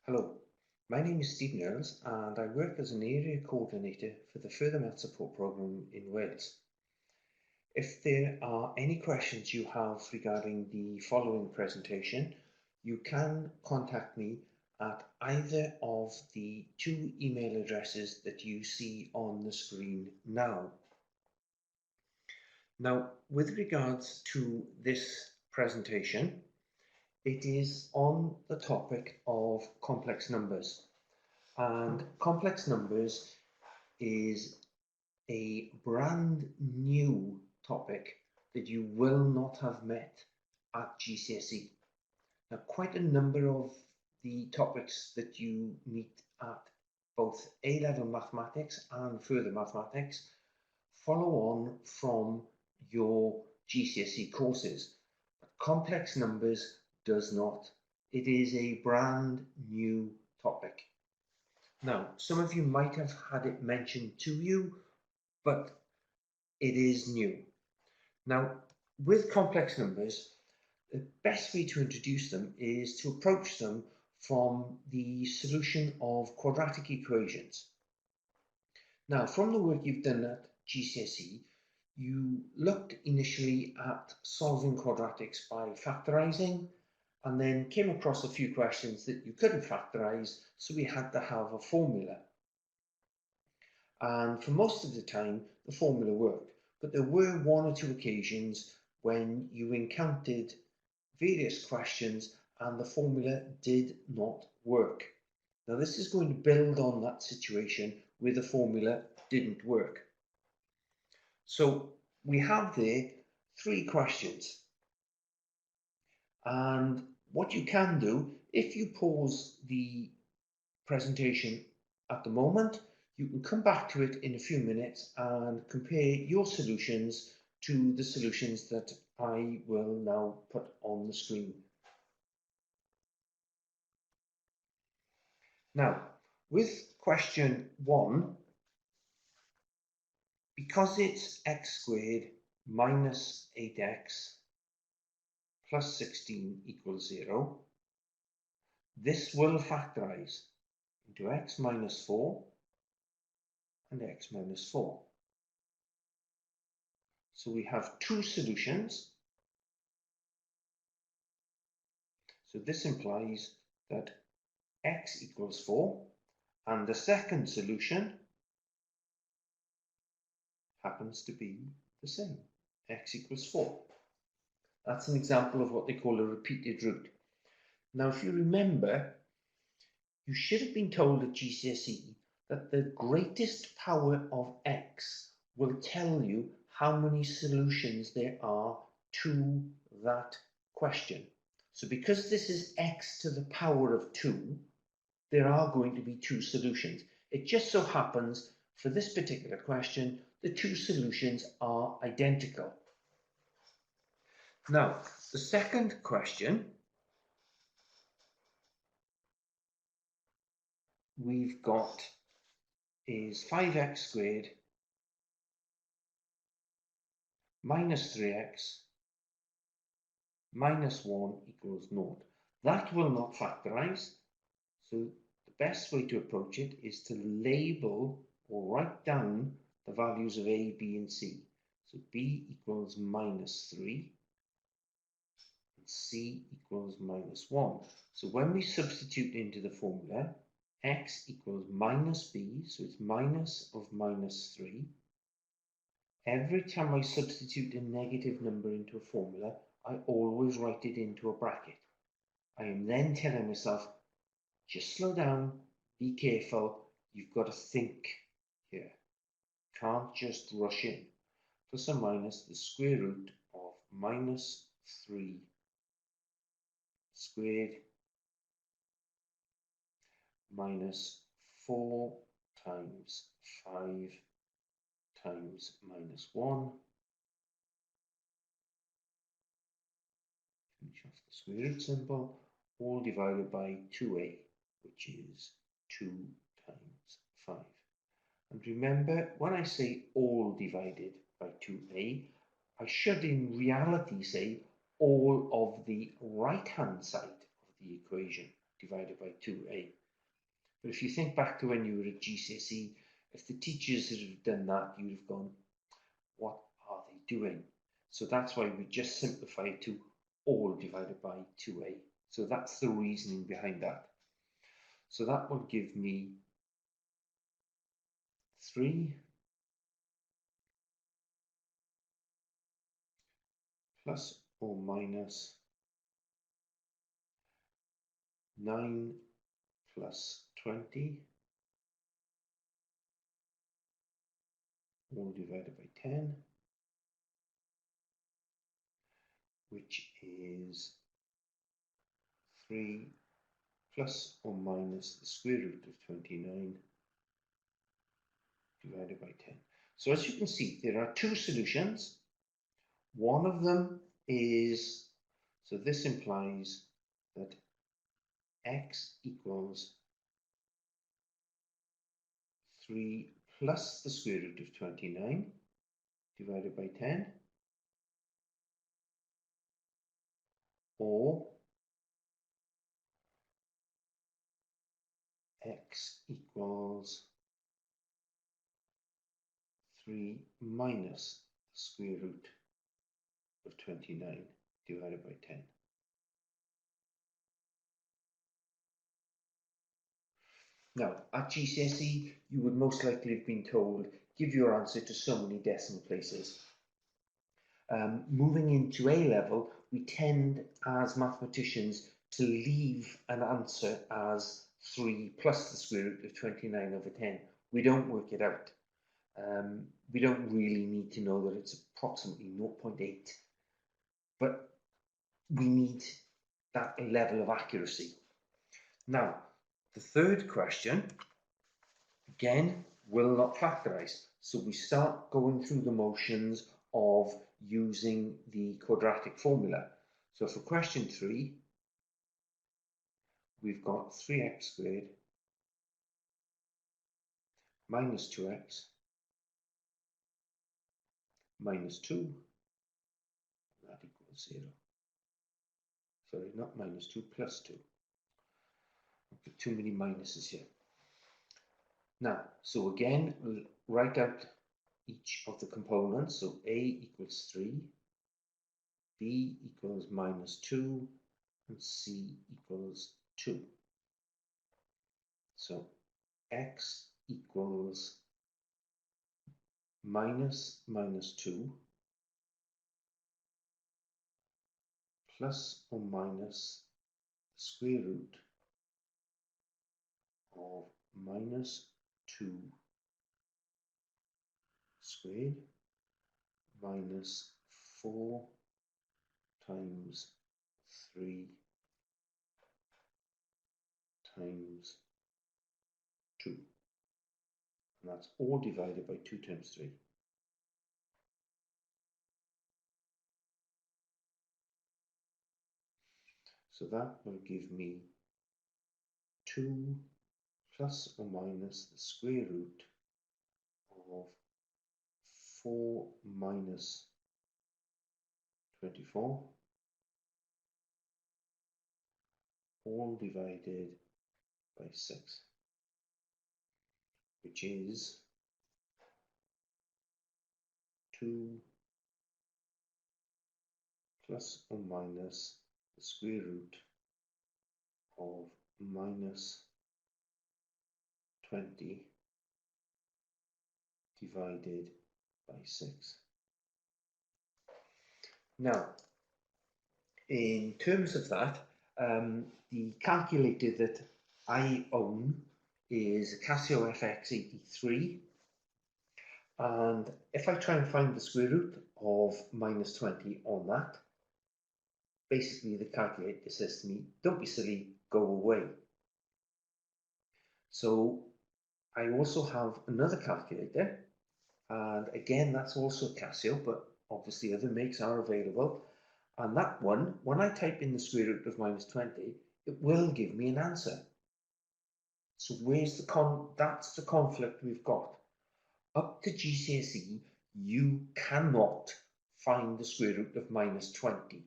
Hello, my name is Stephen Earls and I work as an area coordinator for the Further Maths Support Programme in Wales. If there are any questions you have regarding the following presentation, you can contact me at either of the two email addresses that you see on the screen now. Now, with regards to this presentation, it is on the topic of complex numbers. And complex numbers is a brand new topic that you will not have met at GCSE. Now, quite a number of the topics that you meet at both A-level mathematics and further mathematics follow on from your GCSE courses. But complex numbers does not. It is a brand new topic. Now, some of you might have had it mentioned to you, but it is new. Now, with complex numbers, the best way to introduce them is to approach them from the solution of quadratic equations. Now, from the work you've done at GCSE, you looked initially at solving quadratics by factorising, and then came across a few questions that you couldn't factorise, so we had to have a formula. And for most of the time, the formula worked, but there were one or two occasions when you encountered various questions and the formula did not work. Now, this is going to build on that situation where the formula didn't work. So we have there three questions. And what you can do, if you pause the presentation at the moment, you can come back to it in a few minutes and compare your solutions to the solutions that I will now put on the screen. Now, with question 1, because it's x squared minus 8x plus 16 equals 0, this will factorise into x minus 4 and x minus 4. So we have two solutions. So this implies that x equals 4, and the second solution happens to be the same, x equals 4. That's an example of what they call a repeated root. Now, if you remember, you should have been told at GCSE that the greatest power of x will tell you how many solutions there are to that question. So because this is x to the power of 2, there are going to be two solutions. It just so happens for this particular question, the two solutions are identical. Now, the second question we've got is 5x squared minus 3x minus 1 equals 0. That will not factorise, so the best way to approach it is to label or write down the values of a, b and c. So b equals minus 3 and c equals minus 1. So when we substitute into the formula, x equals minus b, so it's minus of minus 3. Every time I substitute a negative number into a formula, I always write it into a bracket. I am then telling myself, just slow down, be careful, you've got to think here. Can't just rush in. Plus or minus the square root of minus 3 squared minus 4 times 5 times minus 1. Finish off the square root symbol, all divided by 2a, which is 2 times 5. And remember, when I say all divided by 2a, I should in reality say all of the right-hand side of the equation. divided by 2a. But if you think back to when you were at GCSE, if the teachers had done that, you'd have gone, what are they doing? So that's why we just simplify it to all divided by 2a. So that's the reasoning behind that. So that will give me 3 plus or minus 9 plus 20 all divided by 10, which is 3 plus or minus the square root of 29 divided by 10. So as you can see, there are two solutions. One of them is, so this implies that x equals 3 plus the square root of 29 divided by 10, or x equals 3 minus the square root of 29 divided by 10. Now, at GCSE, you would most likely have been told, give your answer to so many decimal places. Moving into A level, we tend, as mathematicians, to leave an answer as 3 plus the square root of 29 over 10. We don't work it out. We don't really need to know that it's approximately 0.8, but we need that level of accuracy. Now, the third question, again, will not factorize. So we start going through the motions of using the quadratic formula. So for question 3, we've got 3x squared minus 2x minus 2, that equals 0. Sorry, not minus 2, plus 2. I've got too many minuses here. Now, so again, we'll write out each of the components. So A equals 3, B equals minus 2, and C equals 2. So x equals minus 2 plus or minus the square root of minus 2 squared minus 4 times 3 times 2. And that's all divided by 2 times 3. So that will give me 2 plus or minus the square root of 4 minus 24, all divided by 6, which is 2 plus or minus the square root of minus 20 divided by 6. Now, in terms of that, the calculator that I own is a Casio FX83, and if I try and find the square root of minus 20 on that, basically the calculator says to me, don't be silly, go away. So I also have another calculator, and again that's also Casio, but obviously other makes are available. And that one, when I type in the square root of minus 20, it will give me an answer. So where's that's the conflict we've got. Up to GCSE, you cannot find the square root of minus 20.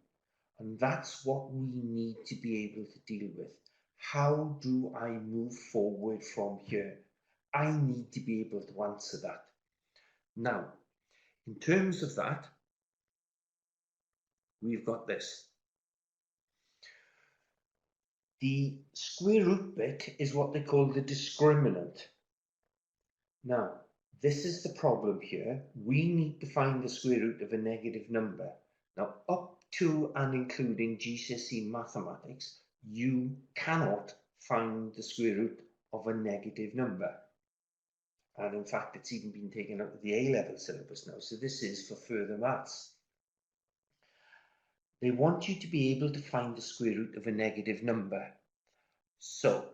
And that's what we need to be able to deal with. How do I move forward from here? I need to be able to answer that. Now, in terms of that, we've got this. The square root bit is what they call the discriminant. Now, this is the problem here. We need to find the square root of a negative number. Now, up to and including GCSE mathematics, you cannot find the square root of a negative number. And in fact, it's even been taken out of the A-level syllabus now. So this is for further maths. They want you to be able to find the square root of a negative number. So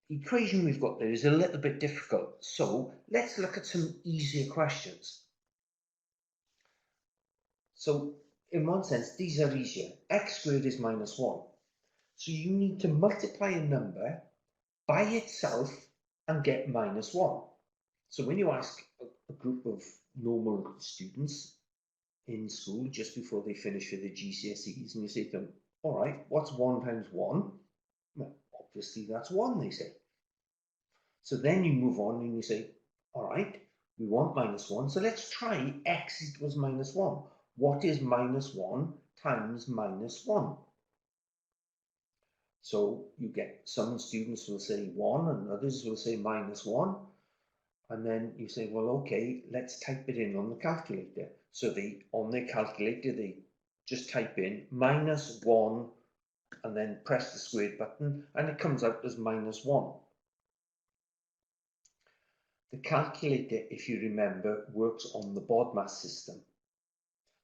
the equation we've got there is a little bit difficult. So let's look at some easier questions. So in one sense, these are easier. X squared is minus 1. So you need to multiply a number by itself and get minus 1. So when you ask a group of normal students in school just before they finish with the GCSEs and you say to them, all right, what's 1 times 1? Well, obviously that's 1, they say. So then you move on and you say, all right, we want minus 1, so let's try x equals minus 1. What is minus 1 times minus 1? So you get some students will say 1 and others will say minus 1. And then you say, well, okay, let's type it in on the calculator. So on their calculator, they just type in minus 1 and then press the squared button and it comes out as minus 1. The calculator, if you remember, works on the BODMAS system.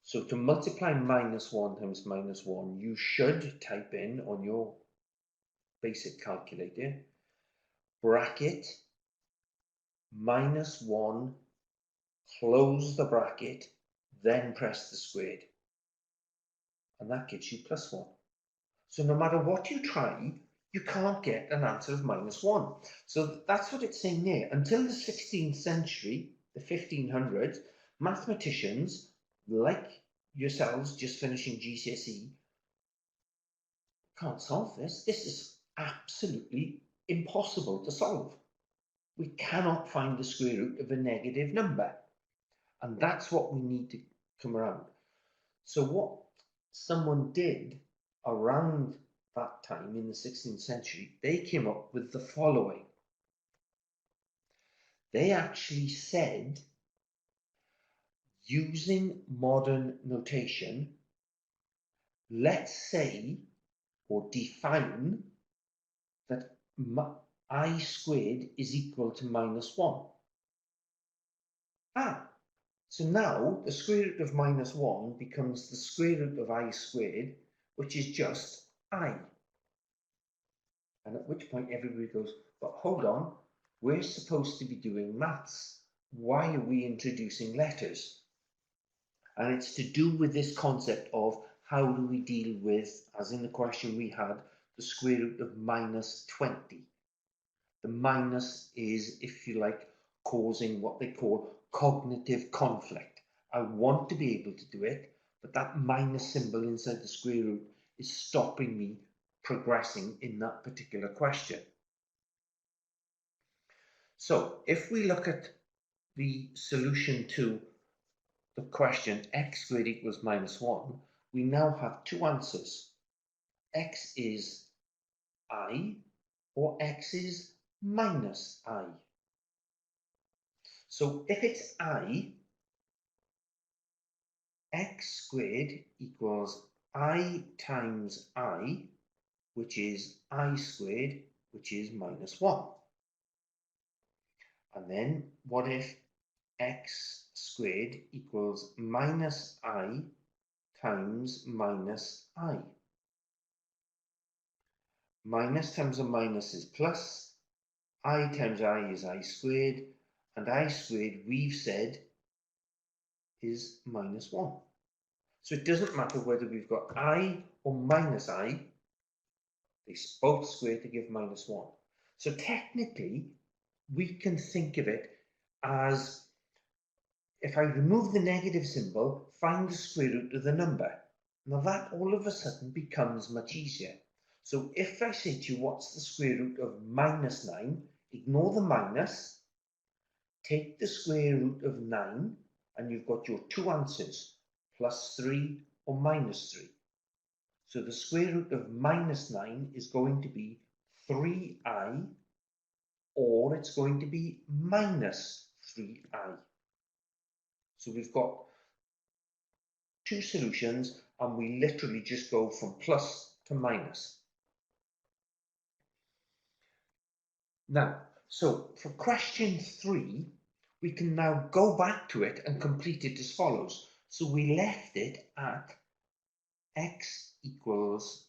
So to multiply minus 1 times minus 1, you should type in on your basic calculator, bracket, minus 1, close the bracket, then press the squared. And that gives you plus 1. So no matter what you try, you can't get an answer of minus 1. So that's what it's saying there. Until the 16th century, the 1500s, mathematicians like yourselves just finishing GCSE can't solve this. This is absolutely impossible to solve. We cannot find the square root of a negative number. And that's what we need to come around. So what someone did around that time in the 16th century, they came up with the following. They actually said, using modern notation, let's say or define that I squared is equal to minus 1. So now the square root of minus 1 becomes the square root of I squared, which is just I. And at which point everybody goes, but hold on, we're supposed to be doing maths. Why are we introducing letters? And it's to do with this concept of how do we deal with, as in the question we had, the square root of minus 20. The minus is, if you like, causing what they call cognitive conflict. I want to be able to do it, but that minus symbol inside the square root is stopping me progressing in that particular question. So if we look at the solution to the question x squared equals minus 1, we now have two answers. X is I or x is minus I. So if it's I, x squared equals I times I, which is I squared, which is minus 1. And then what if x squared equals minus I times minus I? Minus times a minus is plus, I times I is I squared, and I squared, we've said, is minus 1. So it doesn't matter whether we've got I or minus I, they both square to give minus 1. So technically, we can think of it as, if I remove the negative symbol, find the square root of the number. Now that all of a sudden becomes much easier. So if I say to you, what's the square root of minus 9, ignore the minus, take the square root of 9, and you've got your two answers, plus 3 or minus 3. So the square root of minus 9 is going to be 3i, or it's going to be minus 3i. So we've got two solutions, and we literally just go from plus to minus. Now, so for question 3, we can now go back to it and complete it as follows. So we left it at x equals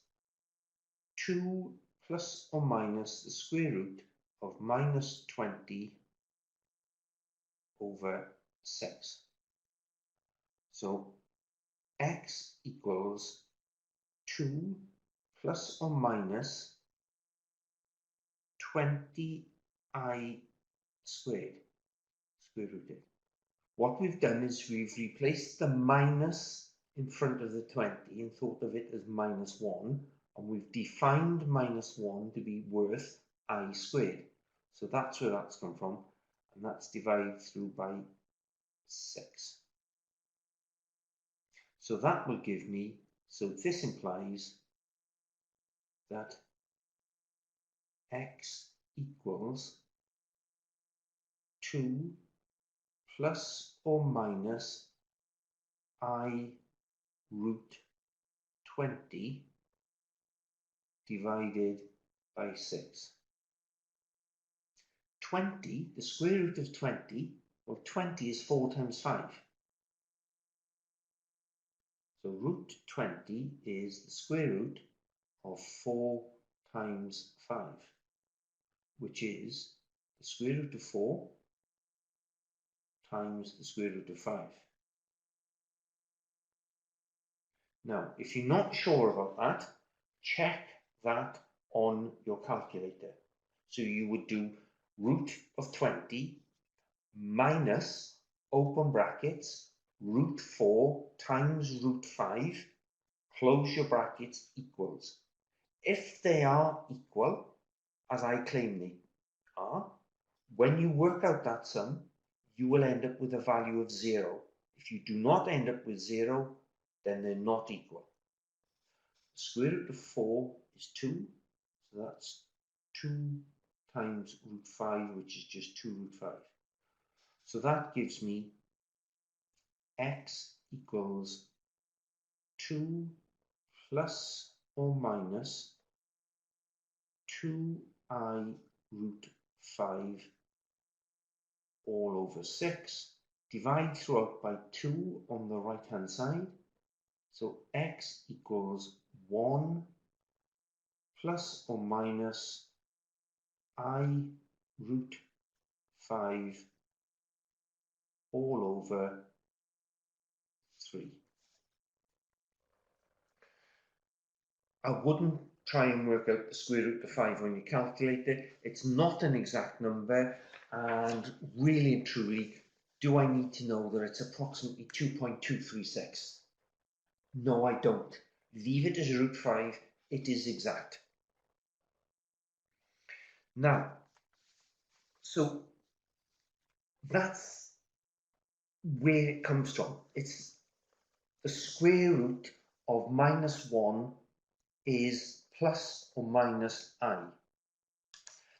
2 plus or minus the square root of minus 20 over 6. So x equals 2 plus or minus 20i squared, square rooted. What we've done is we've replaced the minus in front of the 20 and thought of it as minus 1, and we've defined minus 1 to be worth I squared. So that's where that's come from, and that's divided through by 6. So that will give me, so this implies that x equals 2 plus or minus I root 20 divided by 6. 20, the square root of 20, well, 20 is 4 times 5. So root 20 is the square root of 4 times 5, which is the square root of 4 times the square root of 5. Now, if you're not sure about that, check that on your calculator. So you would do root of 20 minus, open brackets, root 4 times root 5, close your brackets, equals. If they are equal, as I claim they are, when you work out that sum, you will end up with a value of 0. If you do not end up with 0, then they're not equal. The square root of 4 is 2, so that's 2 times root 5, which is just 2 root 5. So that gives me x equals 2 plus or minus 2i root 5 all over 6. Divide throughout by 2 on the right hand side. So x equals 1 plus or minus I root 5 all over 3. I wouldn't try and work out the square root of 5 when you calculate it. It's not an exact number, and really and truly, do I need to know that it's approximately 2.236? No, I don't. Leave it as root 5. It is exact. Now, so that's where it comes from. It's the square root of minus 1 is plus or minus I.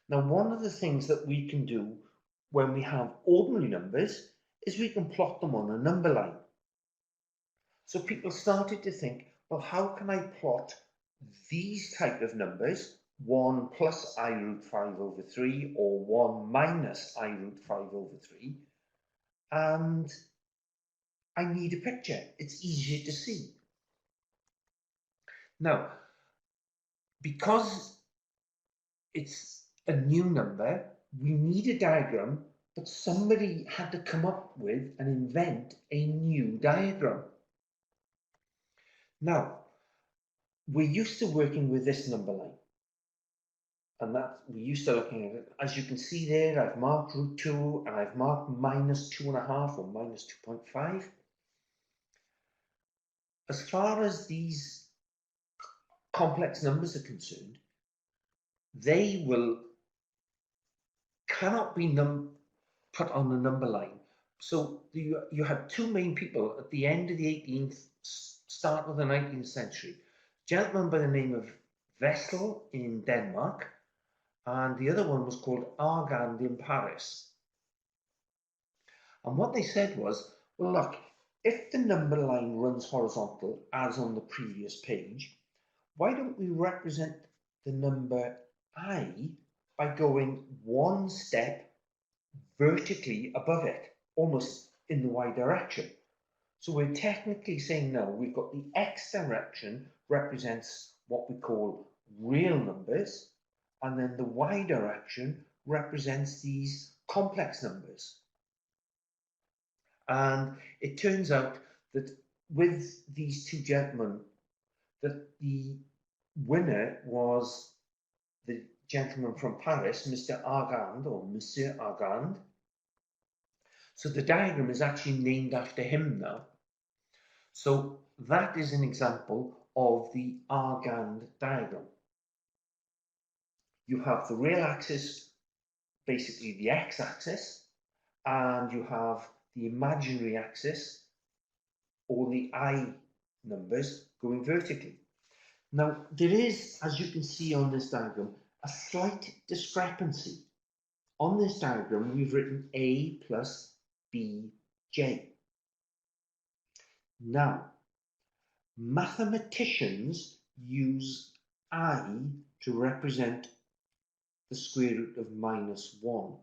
Now, one of the things that we can do when we have ordinary numbers is we can plot them on a number line. So people started to think, well, how can I plot these type of numbers, 1 plus I root 5 over 3 or 1 minus I root 5 over 3, and I need a picture. It's easier to see. Now, because it's a new number, we need a diagram, but somebody had to come up with and invent a new diagram. Now, we're used to working with this number line, and that we're used to looking at it. As you can see there, I've marked root 2 and I've marked minus 2.5 or minus 2.5. As far as these complex numbers are concerned, they cannot be put on the number line. So you had two main people at the end of the 18th, start of the 19th century. A gentleman by the name of Vestal in Denmark, and the other one was called Argand in Paris. And what they said was, well, look, if the number line runs horizontal, as on the previous page, why don't we represent the number I by going one step vertically above it, almost in the y direction? So we're technically saying now we've got the x direction represents what we call real numbers, and then the y direction represents these complex numbers. And it turns out that with these two gentlemen, that the winner was the gentleman from Paris, Mr. Argand, or Monsieur Argand. So the diagram is actually named after him now. So that is an example of the Argand diagram. You have the real axis, basically the x-axis, and you have the imaginary axis, or the I numbers, going vertically. Now, there is, as you can see on this diagram, a slight discrepancy. On this diagram, we've written A plus BJ. Now, mathematicians use I to represent the square root of -1.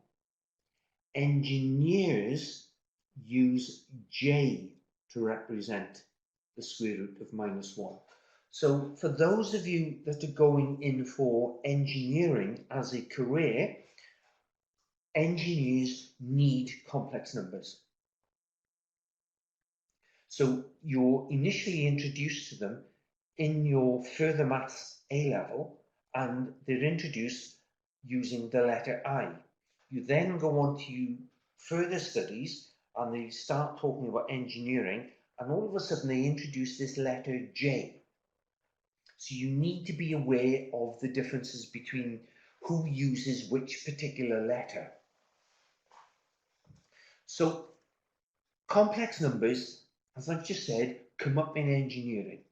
Engineers use J to represent the square root of -1. So for those of you that are going in for engineering as a career, engineers need complex numbers. So you're initially introduced to them in your further maths A level, and they're introduced using the letter I. You then go on to further studies and they start talking about engineering, and all of a sudden they introduce this letter J. So you need to be aware of the differences between who uses which particular letter. So complex numbers, as I've just said, come up in engineering,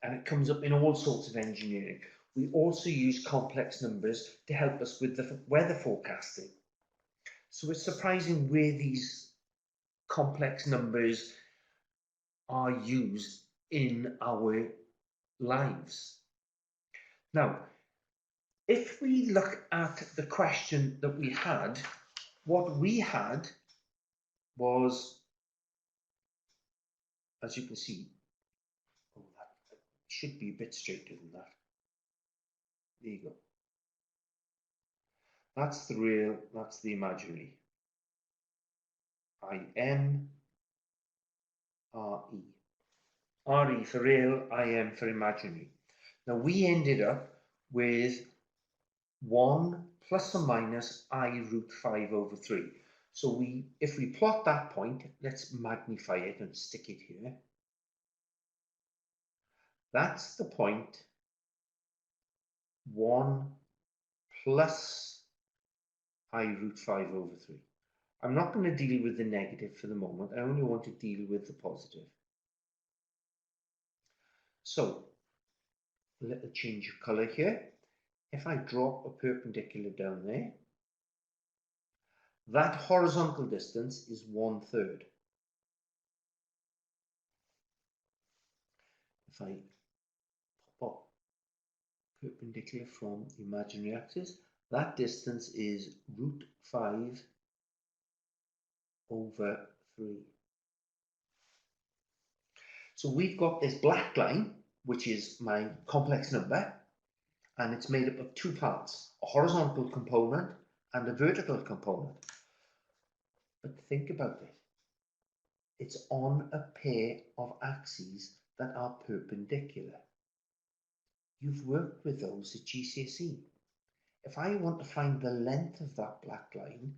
and it comes up in all sorts of engineering. We also use complex numbers to help us with the weather forecasting. So it's surprising where these complex numbers are used in our lives. Now, if we look at the question that we had, what we had was, as you can see, oh, that should be a bit straighter than that. There you go. That's the real, that's the imaginary. I-M, R-E. R-E for real, I-M for imaginary. Now we ended up with 1 plus or minus I root 5 over 3. So if we plot that point, let's magnify it and stick it here. That's the point 1 plus I root 5 over 3. I'm not going to deal with the negative for the moment. I only want to deal with the positive. So, a little change of colour here. If I drop a perpendicular down there, that horizontal distance is 1/3. If I pop up perpendicular from the imaginary axis, that distance is root 5 over 3. So we've got this black line, which is my complex number, and it's made up of two parts, a horizontal component and a vertical component. But think about it. It's on a pair of axes that are perpendicular. You've worked with those at GCSE. If I want to find the length of that black line,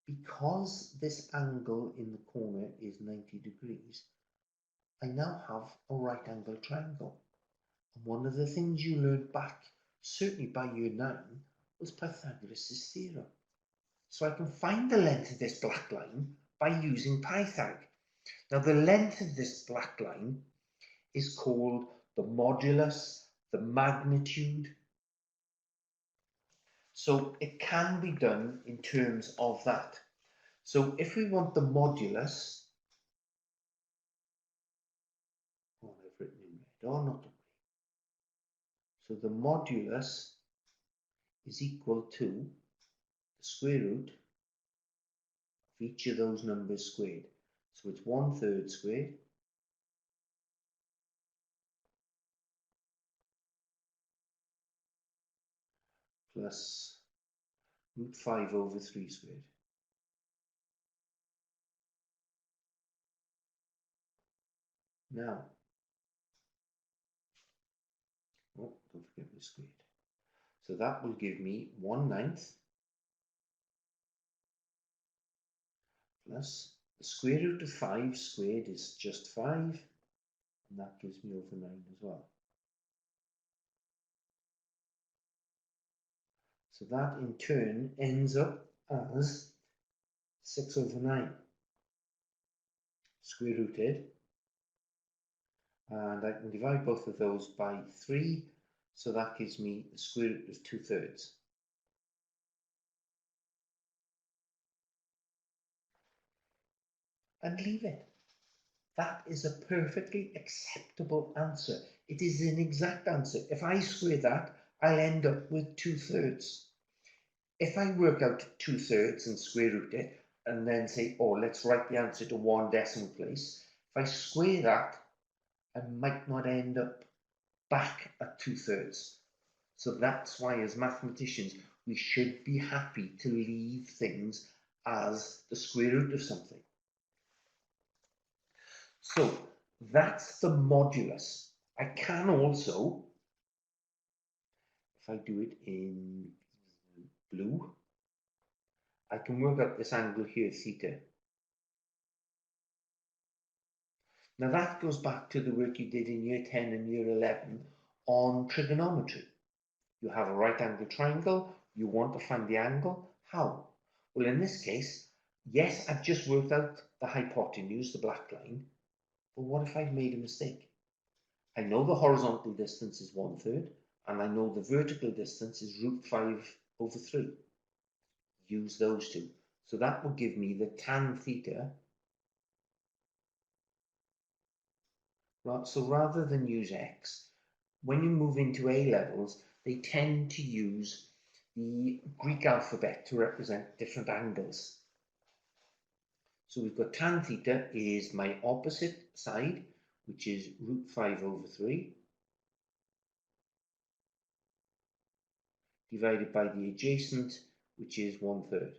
because this angle in the corner is 90 degrees, I now have a right angle triangle. And one of the things you learned back, certainly by year 9, was Pythagoras' theorem. So I can find the length of this black line by using Pythag. Now the length of this black line is called the modulus, the magnitude. So it can be done in terms of that. So if we want the modulus, oh, I've written in red, oh, not the way. So the modulus is equal to the square root of each of those numbers squared. So it's 1/3 squared plus root 5/3 squared. Now, oh, don't forget the squared. So that will give me 1/9 plus the square root of 5 squared is just 5, and that gives me over 9 as well. So that in turn ends up as 6/9 square rooted, and I can divide both of those by 3, so that gives me the square root of 2/3. And leave it. That is a perfectly acceptable answer. It is an exact answer. If I square that, I'll end up with 2/3. If I work out 2/3 and square root it, and then say, oh, let's write the answer to 1 decimal place, if I square that, I might not end up back at 2/3. So that's why, as mathematicians, we should be happy to leave things as the square root of something. So that's the modulus. I can also, if I do it in blue, I can work out this angle here, theta. Now that goes back to the work you did in year 10 and year 11 on trigonometry. You have a right angle triangle, you want to find the angle. How? Well, in this case, yes, I've just worked out the hypotenuse, the black line, but what if I've made a mistake? I know the horizontal distance is 1/3, and I know the vertical distance is root 5/3. Use those two. So that will give me the tan theta. So rather than use x, when you move into A levels, they tend to use the Greek alphabet to represent different angles. So we've got tan theta is my opposite side, which is root 5/3, divided by the adjacent, which is 1/3.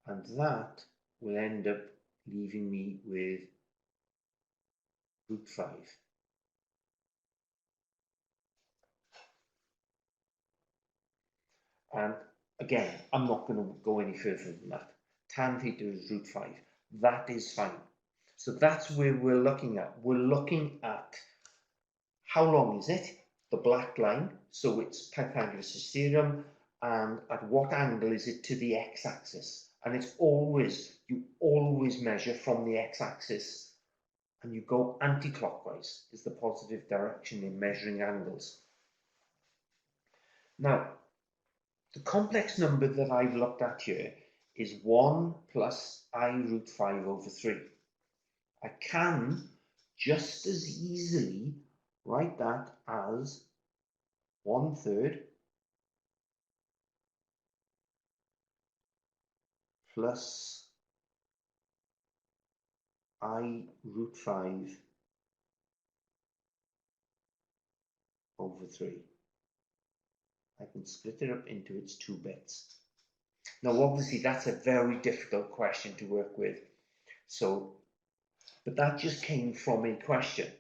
And that will end up leaving me with root 5. And again, I'm not going to go any further than that. Tan theta is root 5. That is fine. So that's where we're looking at. We're looking at how long is it, the black line, so it's Pythagoras' theorem, and at what angle is it to the x-axis. And it's always, you always measure from the x-axis, and you go anti-clockwise is the positive direction in measuring angles. Now, the complex number that I've looked at here is 1 plus I root 5/3. I can just as easily write that as 1/3 plus I root 5/3. I can split it up into its 2 bits. Now, obviously, that's a very difficult question to work with. So, but that just came from a question.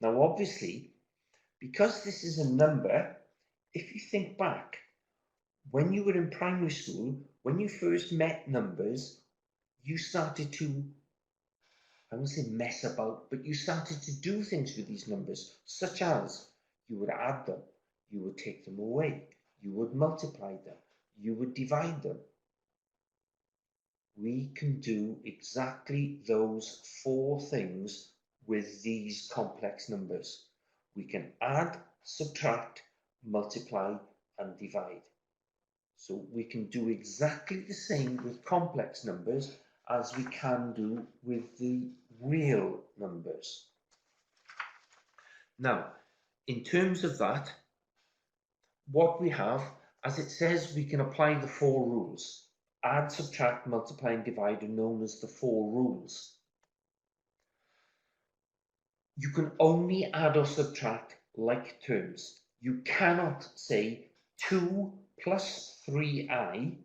Now, obviously, because this is a number, if you think back, when you were in primary school, when you first met numbers, you started to I won't say mess about, but you started to do things with these numbers, such as you would add them, you would take them away, you would multiply them, you would divide them. We can do exactly those 4 things with these complex numbers. We can add, subtract, multiply, and divide. So we can do exactly the same with complex numbers as we can do with the real numbers. Now, in terms of that, what we have, as it says, we can apply the 4 rules. Add, subtract, multiply, and divide are known as the 4 rules. You can only add or subtract like terms. You cannot say 2 plus 3i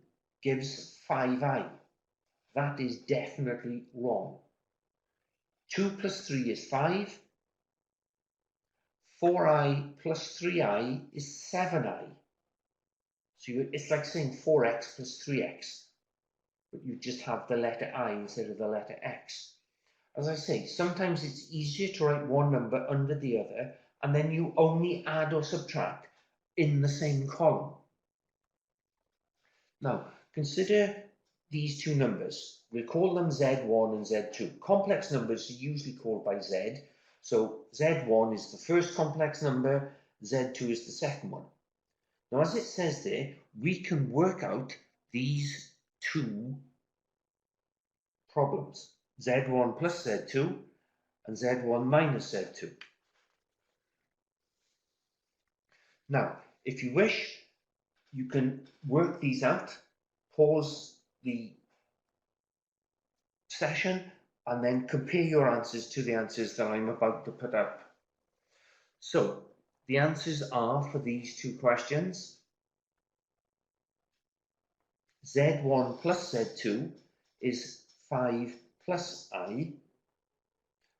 gives 5i. That is definitely wrong. 2 plus 3 is 5. 4i plus 3i is 7i. So it's like saying 4x plus 3x, but you just have the letter I instead of the letter x. As I say, sometimes it's easier to write one number under the other, and then you only add or subtract in the same column. Now, consider these 2 numbers. We'll call them Z1 and Z2. Complex numbers are usually called by Z. So Z1 is the first complex number, Z2 is the second one. Now, as it says there, we can work out these 2 problems. Z1 plus Z2 and Z1 minus Z2. Now, if you wish, you can work these out, pause the session, and then compare your answers to the answers that I'm about to put up. So, the answers are for these 2 questions. Z1 plus Z2 is 5 plus I,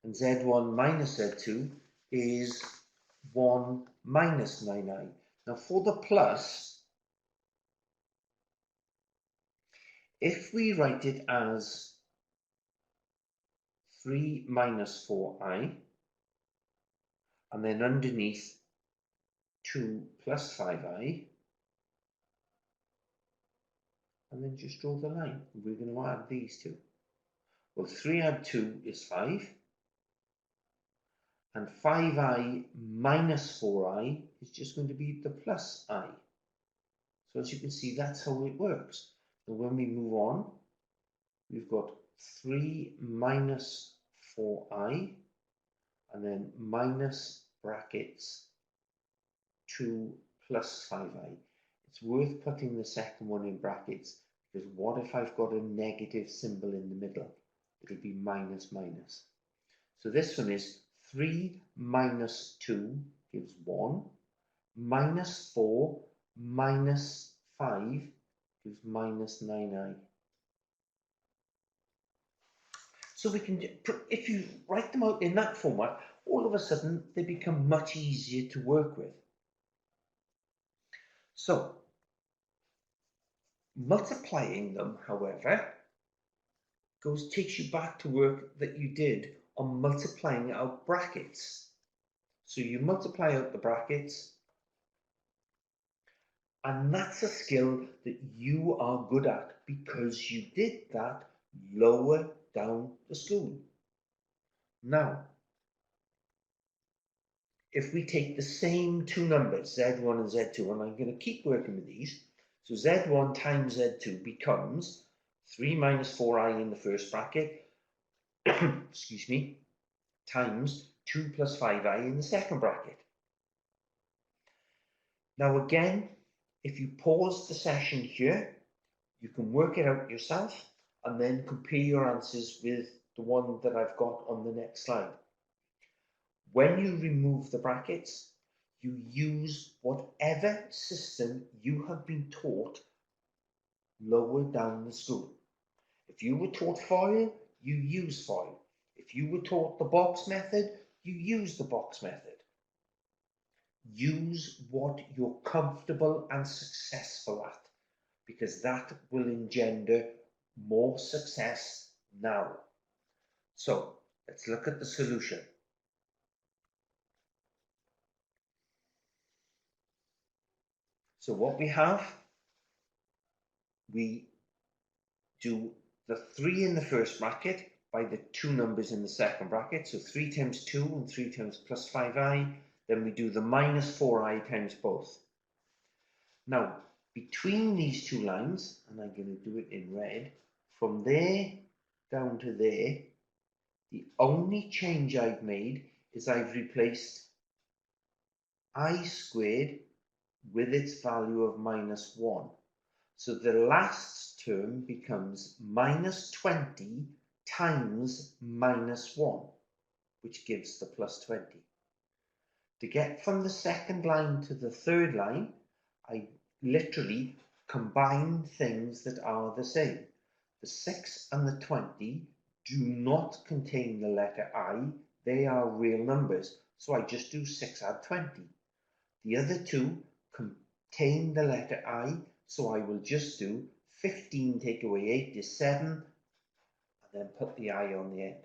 and Z1 minus Z2 is 1 minus 9i. Now, for the plus, if we write it as 3 minus 4i, and then underneath 2 plus 5i, and then just draw the line. We're going to add these 2. Well, 3 add 2 is 5, and 5i minus 4i is just going to be the plus I. So as you can see, that's how it works. So when we move on, we've got 3 minus 4i, and then minus brackets 2 plus 5i. It's worth putting the second one in brackets, because what if I've got a negative symbol in the middle? It'll be minus minus. So this one is 3 minus 2 gives 1, minus 4 minus 5 gives minus 9i. So we can, if you write them out in that format, all of a sudden they become much easier to work with. So, multiplying them, however, takes you back to work that you did on multiplying out brackets. So you multiply out the brackets, and that's a skill that you are good at because you did that lower down the school. Now, if we take the same 2 numbers, Z1 and Z2, and I'm going to keep working with these, so Z1 times Z2 becomes 3 minus 4i in the first bracket, excuse me, times 2 plus 5i in the second bracket. Now again, if you pause the session here, you can work it out yourself and then compare your answers with the one that I've got on the next slide. When you remove the brackets, you use whatever system you have been taught lower down the school. If you were taught FOIL, you use FOIL. If you were taught the box method, you use the box method. Use what you're comfortable and successful at, because that will engender more success now. So Let's look at the solution. So what we have, we do the 3 in the first bracket by the 2 numbers in the second bracket. So 3 times 2 and 3 times plus 5i. Then we do the minus 4i times both. Now, between these two lines, and I'm going to do it in red, from there down to there, the only change I've made is I've replaced I squared with its value of minus 1. So the last term becomes minus 20 times minus 1, which gives the plus 20. To get from the second line to the third line, I literally combine things that are the same. The 6 and the 20 do not contain the letter I, they are real numbers, so I just do 6 add 20. The other two contain the letter I, so I will just do 15 take away 8 is 7, and then put the I on the end.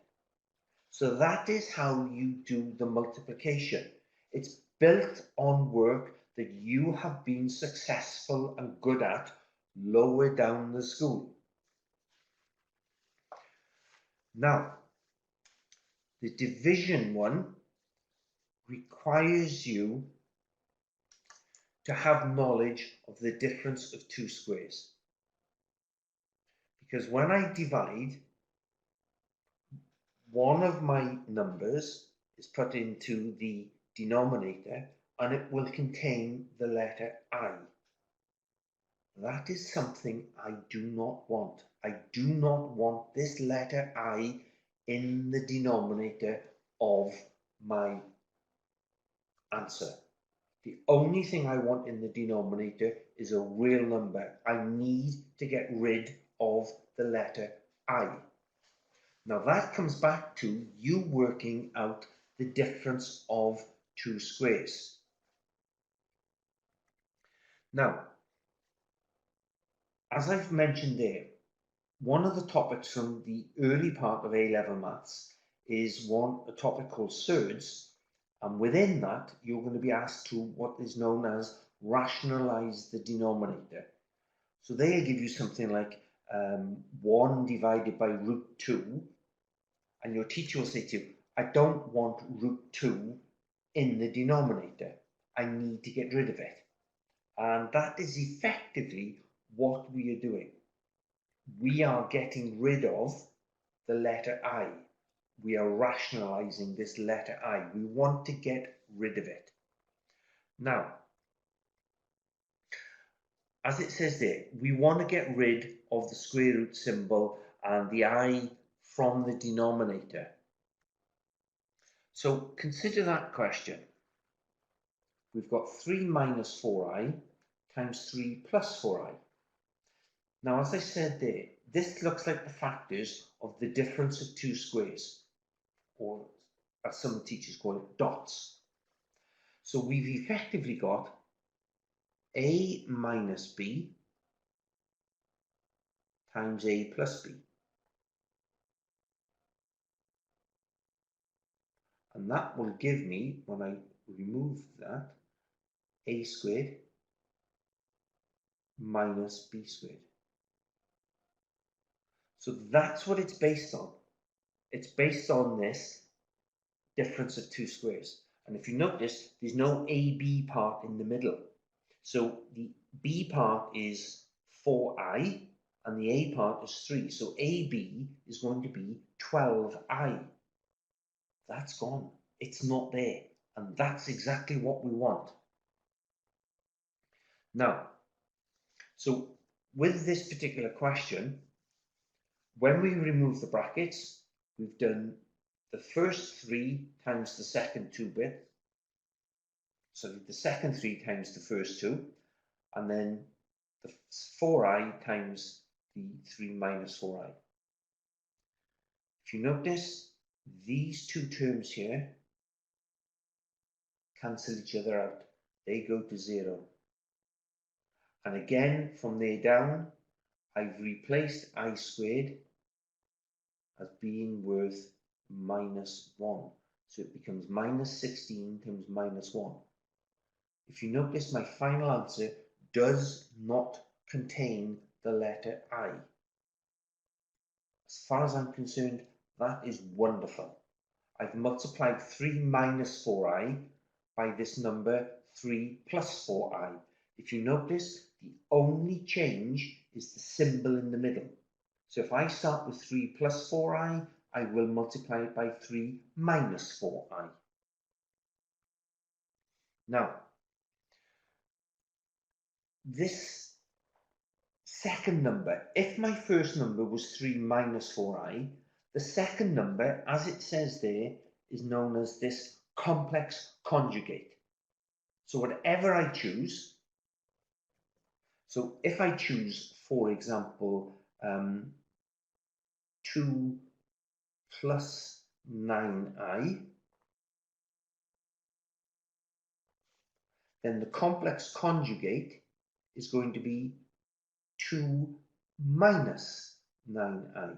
So that is how you do the multiplication. It's built on work that you have been successful and good at lower down the school. Now, the division one requires you to have knowledge of the difference of two squares. Because when I divide, one of my numbers is put into the denominator and it will contain the letter I. That is something I do not want. I do not want this letter I in the denominator of my answer. The only thing I want in the denominator is a real number. I need to get rid of the letter I. Now that comes back to you working out the difference of two squares. Now, as I've mentioned there, one of the topics from the early part of A-level maths is a topic called Serds, and within that you're going to be asked to what is known as rationalize the denominator. So they'll give you something like 1 divided by root 2, and your teacher will say to you, I don't want root 2 in the denominator. I need to get rid of it. And that is effectively what we are doing. We are getting rid of the letter I. We are rationalizing this letter I. We want to get rid of it. Now, as it says there, we want to get rid of the square root symbol and the I from the denominator. So consider that question. We've got 3 minus 4i times 3 plus 4i. Now, as I said there, this looks like the factors of the difference of two squares, or as some teachers call it, dots. So we've effectively got a minus b times a plus b. And that will give me, when I remove that, a squared minus b squared. So that's what it's based on. It's based on this difference of two squares. And if you notice, there's no AB part in the middle. So the B part is 4i and the A part is 3. So AB is going to be 12i. That's gone. It's not there. And that's exactly what we want. Now, so with this particular question, when we remove the brackets, we've done the first 3 times the second 2 bits, so the second 3 times the first 2, and then the 4i times the 3 minus 4i. If you notice, these two terms here cancel each other out. They go to 0. And again, from there down, I've replaced I squared as being worth minus 1. So it becomes minus 16 times minus 1. If you notice, my final answer does not contain the letter I. As far as I'm concerned, that is wonderful. I've multiplied 3 minus 4i by this number 3 plus 4i. If you notice, the only change is the symbol in the middle. So if I start with 3 plus 4i, I will multiply it by 3 minus 4i. Now, this second number, if my first number was 3 minus 4i, the second number, as it says there, is known as this complex conjugate. So whatever I choose, so if I choose, for example, 2 plus 9i, then the complex conjugate is going to be 2 minus 9i.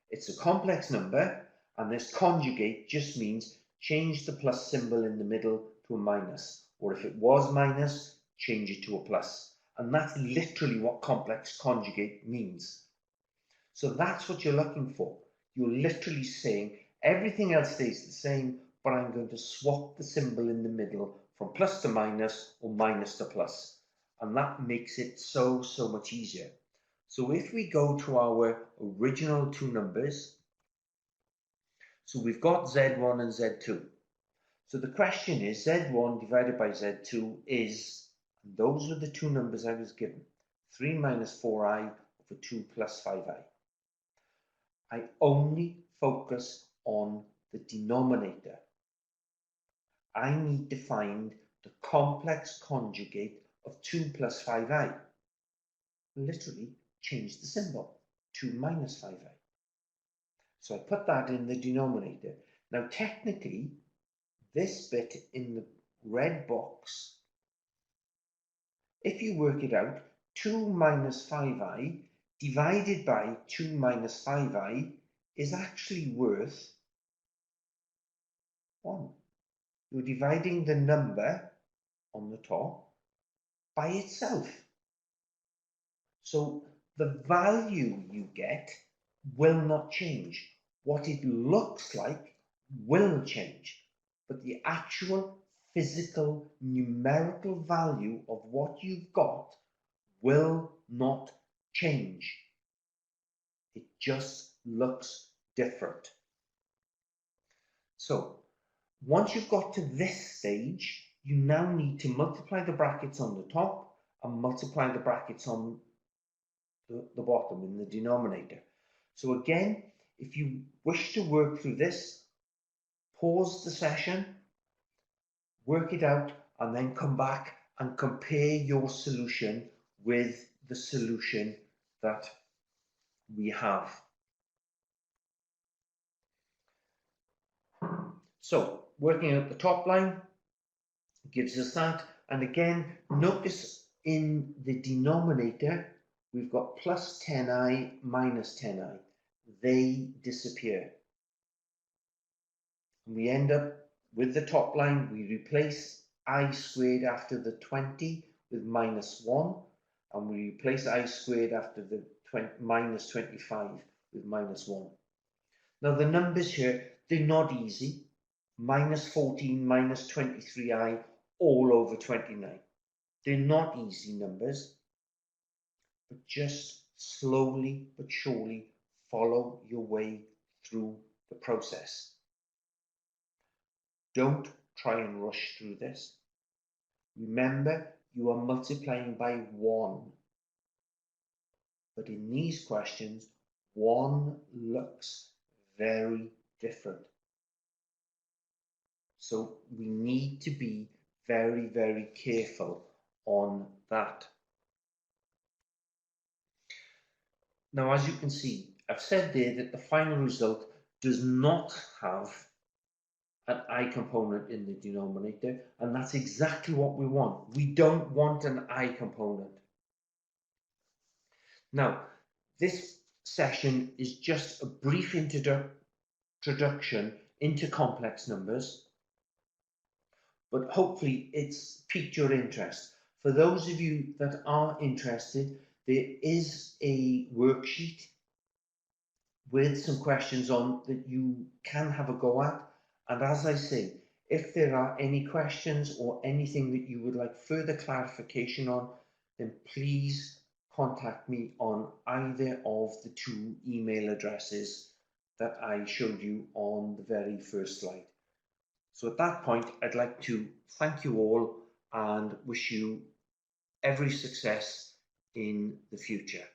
It's a complex number, and this conjugate just means change the plus symbol in the middle to a minus, or if it was minus, change it to a plus. And that's literally what complex conjugate means. So that's what you're looking for. You're literally saying everything else stays the same, but I'm going to swap the symbol in the middle from plus to minus or minus to plus. And that makes it so much easier. So if we go to our original two numbers, so we've got Z1 and Z2. So the question is, Z1 divided by Z2 is, and those were the two numbers I was given, 3 minus 4i over 2 plus 5i. I only focus on the denominator. I need to find the complex conjugate of 2 plus 5i. Literally change the symbol, 2 minus 5i. So I put that in the denominator. Now technically, this bit in the red box, if you work it out, 2 minus 5i divided by 2 minus 5i is actually worth 1. You're dividing the number on the top by itself. So the value you get will not change. What it looks like will change, but the actual physical numerical value of what you've got will not change. It just looks different. So once you've got to this stage, you now need to multiply the brackets on the top and multiply the brackets on the bottom in the denominator. So again, if you wish to work through this, pause the session, work it out, and then come back and compare your solution with the solution that we have. So working out the top line gives us that, and again, notice in the denominator we've got plus 10i minus 10i. They disappear. And we end up with the top line, we replace I squared after the 20 with minus 1, and we replace I squared after the minus 25 with minus 1. Now the numbers here, they're not easy. Minus 14 minus 23i all over 29. They're not easy numbers, but just slowly but surely follow your way through the process. Don't try and rush through this. Remember, you are multiplying by 1. But in these questions, 1 looks very different. So we need to be very careful on that. Now, as you can see, I've said there that the final result does not have an I component in the denominator, and that's exactly what we want. We don't want an I component. Now, this session is just a brief introduction into complex numbers, but hopefully it's piqued your interest. For those of you that are interested, there is a worksheet with some questions on that you can have a go at. And as I say, if there are any questions or anything that you would like further clarification on, then please contact me on either of the two email addresses that I showed you on the very first slide. So at that point, I'd like to thank you all and wish you every success in the future.